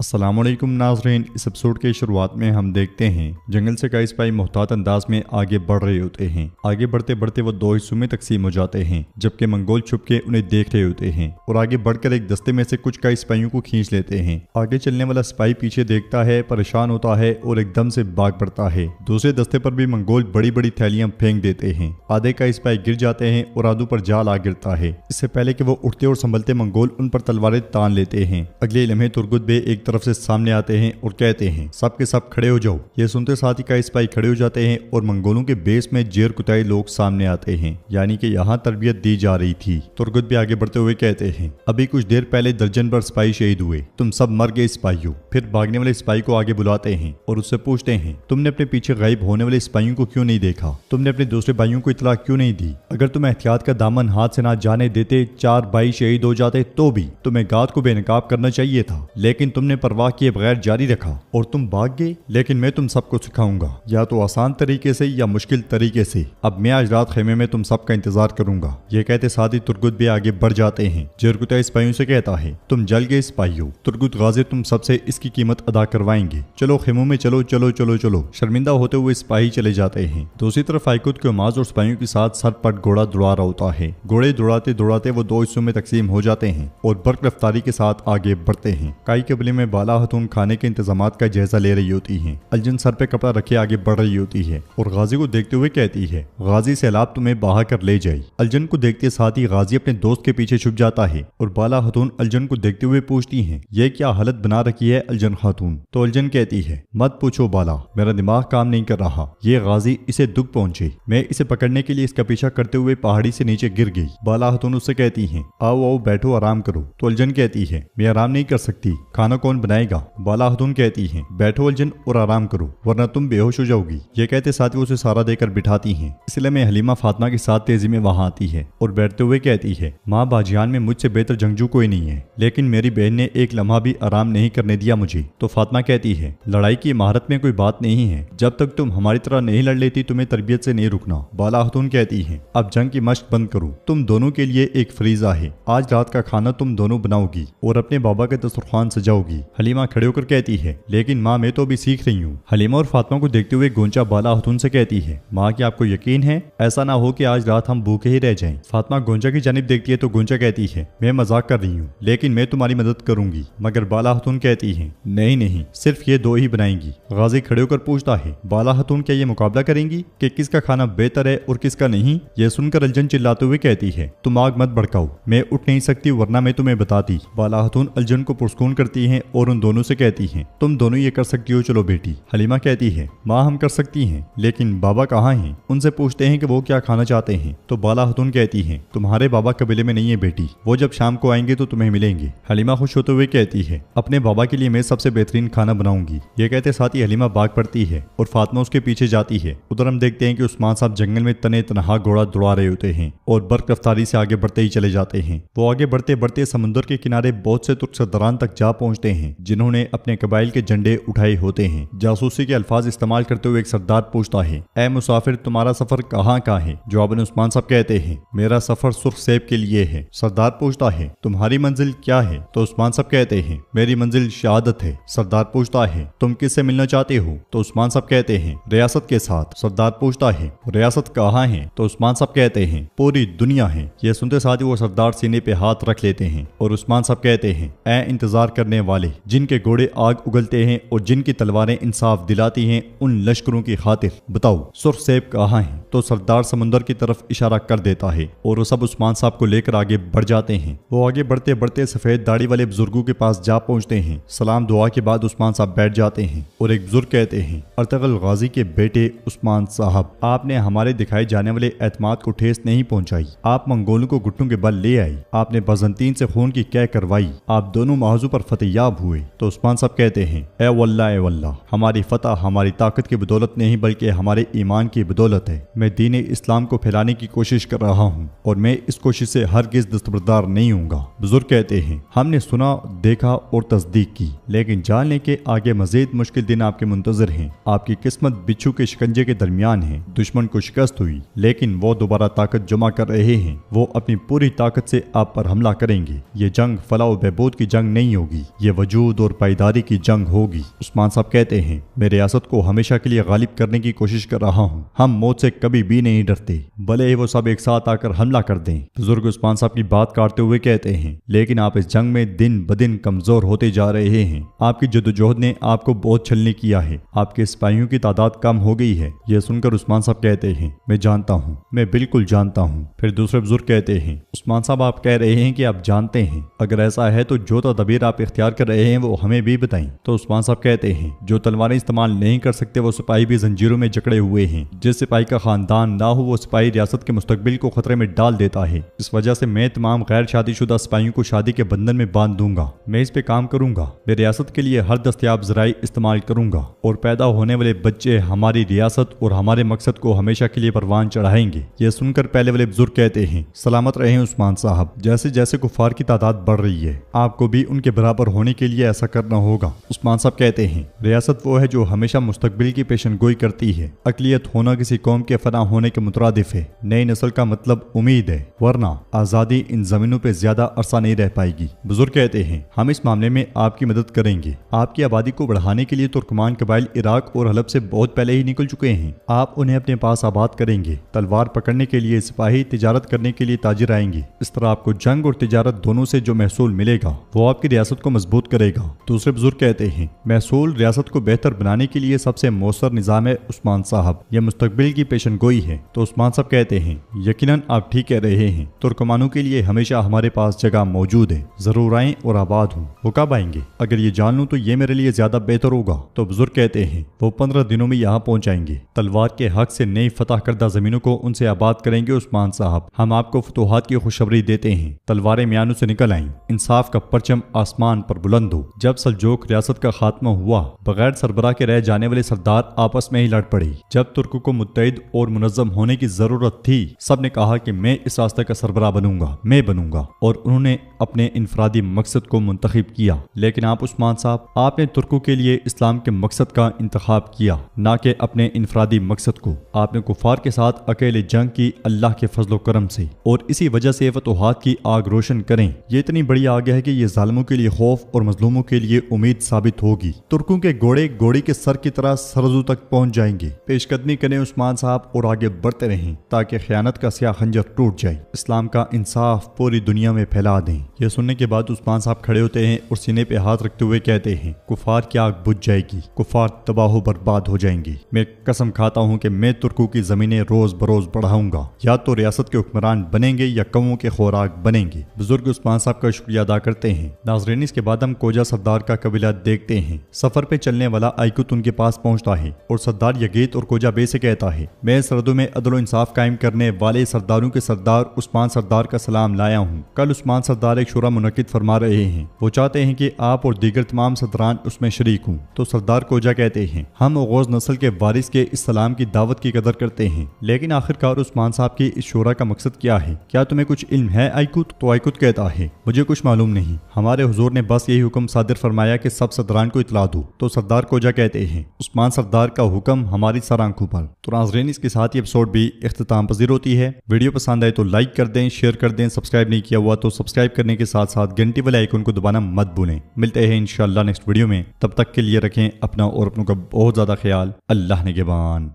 अस्सलामुअलैकुम नाज़रीन, इस एपिसोड के शुरुआत में हम देखते हैं जंगल से कई सिपाही मोहतात अंदाज में आगे बढ़ रहे होते हैं। आगे बढ़ते बढ़ते वो दो हिस्सों में तकसीम हो जाते हैं, जबकि मंगोल छुप के उन्हें देख रहे होते हैं और आगे बढ़कर एक दस्ते में से कुछ कई सिपाहियों को खींच लेते हैं। आगे चलने वाला सिपाही पीछे देखता है, परेशान होता है और एकदम से भाग पड़ता है। दूसरे दस्ते पर भी मंगोल बड़ी बड़ी थैलियां फेंक देते हैं। आधे कई सिपाही गिर जाते हैं और आधों पर जाल आ गिरता है। इससे पहले कि वो उठते और संभलते मंगोल उन पर तलवारें तान लेते हैं। अगले लम्हे तुर्गुत बे एक तरफ से सामने आते हैं और कहते हैं सब के सब खड़े हो जाओ। ये सुनते साथ ही कई सिपाही खड़े हो जाते हैं और मंगोलों के बेस में जेर कुताई लोग सामने आते हैं, यानी कि यहाँ तरबियत दी जा रही थी। तुर्गुत भी आगे बढ़ते हुए कहते हैं अभी कुछ देर पहले दर्जन भर सिपाही शहीद हुए, तुम सब मर गए सिपाहियों। फिर भागने वाले सिपाही को आगे बुलाते हैं और उससे पूछते हैं तुमने अपने पीछे गायब होने वाले सिपाहियों को क्यों नहीं देखा? तुमने अपने दूसरे भाइयों को इतला क्यों नहीं दी? अगर तुम एहतियात का दामन हाथ से ना जाने देते, 4 भाई शहीद हो जाते तो भी तुम्हें गात को बेनकाब करना चाहिए था, लेकिन तुमने परवाह किए बगैर जारी रखा और तुम भाग गए। लेकिन मैं तुम सबको सिखाऊंगा, या तो आसान तरीके से या मुश्किल तरीके से। अब मैं आज रात खेमे में तुम सबका इंतजार करूंगा। ये कहते साथ ही तुर्गुत भी आगे बढ़ जाते हैं। जेरकुताई सिपाहियों से कहता है तुम जल गए सिपाहियों, तुर्गुत गाजी तुम सबसे इसकी कीमत अदा करवाएंगे। चलो खेमों में चलो चलो चलो चलो। शर्मिंदा होते हुए सिपाही चले जाते हैं। दूसरी तरफ आइकुत के उमाज और सिपाहियों के साथ सर पर घोड़ा दौड़ा रहा होता है। घोड़े दौड़ाते दौड़ाते वो दो हिस्सों में तकसीम हो जाते हैं और बर्क रफ्तारी के साथ आगे बढ़ते हैं। काई कबीले में बाला हतून खाने के इंतजामात का जायजा ले रही होती है। अलजन सर पे कपड़ा रखे आगे बढ़ रही होती है और गाजी को देखते हुए कहती है गाजी सैलाब तुम्हें बहा कर ले जाए। अलजन को देखते साथ ही गाजी अपने दोस्त के पीछे छुप जाता है और बाला हतून अलजन को देखते हुए पूछती है ये क्या हालत बना रखी है अलजन खातून? तो अलजन कहती है मत पूछो बाला, मेरा दिमाग काम नहीं कर रहा। ये गाजी इसे दुख पहुंचे, मैं इसे पकड़ने के लिए इसका पीछा करते हुए पहाड़ी से नीचे गिर गई। बाला हतून उससे कहती है आओ आओ बैठो आराम करो। तो अलजन कहती है मैं आराम नहीं कर सकती, खाना कौन बनाएगा? बाला हतून कहती है बैठो अलजन और आराम करो वरना तुम बेहोश हो जाओगी। ये कहते साथ ही उसे सहारा देकर बिठाती हैं। इसलिए में हलीमा फातिमा के साथ तेजी में वहां आती है और बैठते हुए कहती है माँ बाजियान में मुझसे बेहतर जंगजू कोई नहीं है, लेकिन मेरी बहन ने एक लम्हा भी आराम नहीं करने दिया मुझे। तो फातिमा कहती है लड़ाई की महारत में कोई बात नहीं है, जब तक तुम हमारी तरह नहीं लड़ लेती तुम्हें तरबियत से नहीं रुकना। बाला हतून कहती है अब जंग की मश्क बंद करो, तुम दोनों के लिए एक फरीजा है, आज रात का खाना तुम दोनों बनाओगी और अपने बाबा के दस्तरखान सजाओगी। हलीमा खड़े होकर कहती है लेकिन माँ मैं तो अभी सीख रही हूँ। हलीमा और फातिमा को देखते हुए गोंचा बाला हतून से कहती है माँ क्या आपको यकीन है? ऐसा ना हो कि आज रात हम भूखे ही रह जाएं। फातिमा गोंचा की जानिब देखती है तो गोंचा कहती है मैं मजाक कर रही हूँ, लेकिन मैं तुम्हारी मदद करूंगी। मगर बाला हतून कहती है नहीं नहीं, सिर्फ ये दो ही बनाएंगी। गाजी खड़े होकर पूछता है बाला हतून क्या ये मुकाबला करेंगी कि किसका खाना बेहतर है और किसका नहीं? ये सुनकर अलजन चिल्लाते हुए कहती है तुम आग मत भड़काओ, मैं उठ नहीं सकती वरना मैं तुम्हें बताती। बाला हतून अलजन को पुरस्कून करती है और उन दोनों से कहती है तुम दोनों ये कर सकती हो, चलो बेटी। हलीमा कहती है माँ हम कर सकती हैं, लेकिन बाबा कहाँ हैं? उनसे पूछते हैं कि वो क्या खाना चाहते हैं। तो बाला हतून कहती है तुम्हारे बाबा कबीले में नहीं है बेटी, वो जब शाम को आएंगे तो तुम्हें मिलेंगे। हलीमा खुश होते हुए कहती है अपने बाबा के लिए मैं सबसे बेहतरीन खाना बनाऊंगी। ये कहते साथ ही हलीमा भाग पड़ती है और फातिमा उसके पीछे जाती है। उधर हम देखते हैं कि उस्मान साहब जंगल में तने तनहा घोड़ा दौड़ा रहे होते हैं और बर्क रफ्तारी से आगे बढ़ते ही चले जाते हैं। वो आगे बढ़ते बढ़ते समुद्र के किनारे बहुत से तुर्क सरदारान तक जा पहुंचते हैं जिन्होंने अपने कबाइल के झंडे उठाए होते हैं। जासूसी के अल्फाज इस्तेमाल करते हुए एक सरदार पूछता है ए मुसाफिर तुम्हारा सफर कहाँ का है? जवाबन उस्मान साहब कहते हैं मेरा सफर सुर्ख सेब के लिए है। सरदार पूछता है तुम्हारी मंजिल क्या है? तो उस्मान साहब कहते हैं मेरी मंजिल शहादत है। सरदार पूछता है तुम किससे मिलना चाहते हो? तो उस्मान साहब कहते हैं रियासत के साथ। सरदार पूछता है रियासत कहाँ है? तो उस्मान साहब कहते हैं पूरी दुनिया है। यह सुनते साथ ही वो सरदार सीने पे हाथ रख लेते हैं और उस्मान साहब कहते हैं ए इंतजार करने वाले, जिनके घोड़े आग उगलते हैं और जिनकी तलवारें इंसाफ दिलाती हैं, उन लश्करों की खातिर बताओ सुर्ख सेब कहाँ है? तो सरदार समुंदर की तरफ इशारा कर देता है और वो सब उस्मान साहब को लेकर आगे बढ़ जाते हैं। वो आगे बढ़ते बढ़ते सफेद दाढ़ी वाले बुजुर्गों के पास जा पहुंचते हैं। सलाम दुआ के बाद उस्मान साहब बैठ जाते हैं और एक बुजुर्ग कहते हैं अर्तगल गाजी के बेटे उस्मान साहब, आपने हमारे दिखाए जाने वाले एतमाद को ठेस नहीं पहुंचाई। आप मंगोलों को घुटनों के बल ले आई, आपने बजंतीन से खून की कै करवाई, आप दोनों महजू पर फतेहयाब हुए। तो उस्मान साहब कहते हैं ए वल्लाह हमारी फतह हमारी ताकत की बदौलत नहीं बल्कि हमारे ईमान की बदौलत है। मैं दीन इस्लाम को फैलाने की कोशिश कर रहा हूँ और मैं इस कोशिश से हरगिज दस्तबरदार नहीं हूँगा। बुजुर्ग कहते हैं, हमने सुना, देखा और तस्दीक की, लेकिन जान लें कि आगे मजीद मुश्किल दिन आपके मुंतजर हैं। आपकी किस्मत बिच्छू के शिकंजे के दरमियान है। दुश्मन को शिकस्त हुई, लेकिन वो दोबारा ताकत जमा कर रहे हैं। वो अपनी पूरी ताकत से आप पर हमला करेंगे। ये जंग फलाह व बहबूद की जंग नहीं होगी, ये वजूद और पायदारी की जंग होगी। उस्मान साहब कहते हैं, मैं रियासत को हमेशा के लिए गालिब करने की कोशिश कर रहा हूँ। हम मौत से कभी भी नहीं डरते, भले ही वो सब एक साथ आकर हमला कर दें। बुजुर्ग उस्मान साहब की बात काटते हुए कहते हैं, लेकिन आप इस जंग में दिन ब दिन कमजोर होते जा रहे हैं। आपकी जद्दोजहद ने आपको बहुत छलनी किया है। आपके सिपाहियों की तादाद कम हो गई है। यह सुनकर उस्मान साहब कहते हैं, मैं जानता हूँ, मैं बिल्कुल जानता हूँ। फिर दूसरे बुजुर्ग कहते हैं, उस्मान साहब आप कह रहे हैं कि आप जानते हैं, अगर ऐसा है तो जो तदबीर आप इख्तियार कर रहे हैं वो हमें भी बताएं। तो उस्मान साहब कहते हैं, जो तलवारें इस्तेमाल नहीं कर सकते वो सिपाही भी जंजीरों में जकड़े हुए हैं। जिस सिपाही का खानदान ना हो वो सिपाही रियासत के मुस्तकबिल को खतरे में डाल देता है। इस वजह से मैं तमाम गैर शादीशुदा सिपाहियों को शादी के बंधन में बांध दूंगा। मैं इस पे काम करूंगा। मैं रियासत के लिए हर दस्तयाब जराई इस्तेमाल करूंगा और पैदा होने वाले बच्चे हमारी रियासत और हमारे मकसद को हमेशा के लिए परवान चढ़ाएंगे। यह सुनकर पहले वाले बुजुर्ग कहते हैं, सलामत रहें उस्मान साहब। जैसे जैसे कुफार की तादाद बढ़ रही है, आपको भी उनके बराबर होने के लिए ऐसा करना होगा। उस्मान साहब कहते हैं, रियासत वो है जो हमेशा मुस्तकबिल की पेशनगोई करती है। अकलियत होना किसी कौम के फना होने के मुतरादिफ है। नई नस्ल का मतलब उम्मीद है, वरना आजादी इन जमीनों पे ज्यादा अरसा नहीं रह पाएगी। बुजुर्ग कहते हैं, हम इस मामले में आपकी मदद करेंगे। आपकी आबादी को बढ़ाने के लिए तुर्कमान कबाइल इराक और हलब से बहुत पहले ही निकल चुके हैं। आप उन्हें अपने पास आबाद करेंगे। तलवार पकड़ने के लिए सिपाही, तिजारत करने के लिए ताजिर आएंगे। इस तरह आपको जंग और तिजारत दोनों से जो महसूल मिलेगा वो आपकी रियासत को मजबूत करेगा। दूसरे बुजुर्ग कहते हैं, महसूल रियासत को बेहतर बनाने के लिए सबसे मौसर निजाम है उस्मान साहब। यह मुस्तकबिल की पेशनगोई है। तो उस्मान साहब कहते हैं, यकीनन आप ठीक कह रहे हैं। तुर्कमानों के लिए हमेशा हमारे पास जगह मौजूद है। जरूर आएं और आबाद हों। वो कब आएंगे? अगर ये जान लूं तो ये मेरे लिए ज्यादा बेहतर होगा। तो बुजुर्ग कहते हैं, वो 15 दिनों में यहाँ पहुंच जाएंगे। तलवार के हक से नई फतह करदा जमीनों को उनसे आबाद करेंगे। उस्मान साहब, हम आपको फतूहात की खुशखबरी देते हैं। तलवारें म्यानों से निकल आईं, इंसाफ का परचम आसमान पर बुलंद हो। जब सल्जूक रियासत का खात्मा हुआ, बगैर सरबराह के रह जाने वाले सरदार आपस में ही लड़ पड़े। जब तुर्कों को मुत्तहिद और मुनज़्ज़म होने की जरूरत थी, सब ने कहा कि मैं इस रास्ते का सरबराह बनूंगा, मैं बनूंगा, और उन्होंने अपने इनफरादी मकसद को मुंतखब किया। लेकिन आप उस्मान साहब, आपने तुर्कों के लिए इस्लाम के मकसद का इंतखाब किया, ना कि अपने इनफरादी मकसद को। आपने कुफार के साथ अकेले जंग की अल्लाह के फजलो करम से, और इसी वजह से फतूहात की आग रोशन करें। ये इतनी बड़ी आग है कि ये जालिमों के लिए खौफ और मजलूमों के लिए उम्मीद साबित होगी। तुर्कों के घोड़े घोड़ी के सर की तरह सरजू तक पहुंच जाएंगे। पेशकदमी करें उस्मान साहब और आगे बढ़ते रहें ताकि खयानत का स्याह खंजर टूट जाए। इस्लाम का इंसाफ पूरी दुनिया में फैला दें। यह सुनने के बाद उस्मान साहब खड़े होते हैं और सीने पे हाथ रखते हुए कहते हैं, कुफार की आग बुझ जाएगी, कुफार तबाह बर्बाद हो जाएंगे। मैं कसम खाता हूँ कि मैं तुर्कों की जमीनें रोज बरोज बढ़ाऊंगा। या तो रियासत के हुक्मरान बनेंगे या कौमों के खुराक बनेंगे। बुजुर्ग उस्मान साहब का शुक्रिया अदा करते हैं। नाज़रीन, इसके बाद हम कोजा सरदार का कबीला देखते हैं। सफर पे चलने वाला आइकुत उनके पास पहुंचता है और सरदार यगीत और कोजा बे से कहता है, मैं सरहदों में अदल इंसाफ कायम करने वाले सरदारों के सरदार उस्मान सरदार का सलाम लाया हूँ। कल उस्मान सरदार एक शुरा मुनक्किद फरमा रहे हैं। वो चाहते हैं कि आप और दीगर तमाम सरदारान उसमें शरीक हूँ। तो सरदार कोजा कहते हैं, हम ओगोज नस्ल के वारिस के इस सलाम की दावत की कदर करते हैं, लेकिन आखिरकार उस्मान साहब की इस शुरा का मकसद क्या है? क्या तुम्हें कुछ इल्म है आइकुत? तो आइकुत कहता है, मुझे कुछ मालूम नहीं। हमारे हुजूर ने बस यही हुक्म सादिर फरमाया कि सब सरदारान को इतला दो। तो सरदार कोजा कहते हैं, उस्मान सरदार का हुक्म हमारी सर आंखों पर। तो नाज़रीन, इसके साथ ही एपिसोड भी इख्तिताम पजीर होती है। वीडियो पसंद आए तो लाइक कर दें, शेयर कर दें। सब्सक्राइब नहीं किया हुआ तो सब्सक्राइब करने के साथ साथ घंटी वाले आइकन को दबाना मत भूलें। मिलते हैं इंशाअल्लाह नेक्स्ट वीडियो में। तब तक के लिए रखें अपना और अपनों का बहुत ज्यादा ख्याल। अल्लाह निगहबान।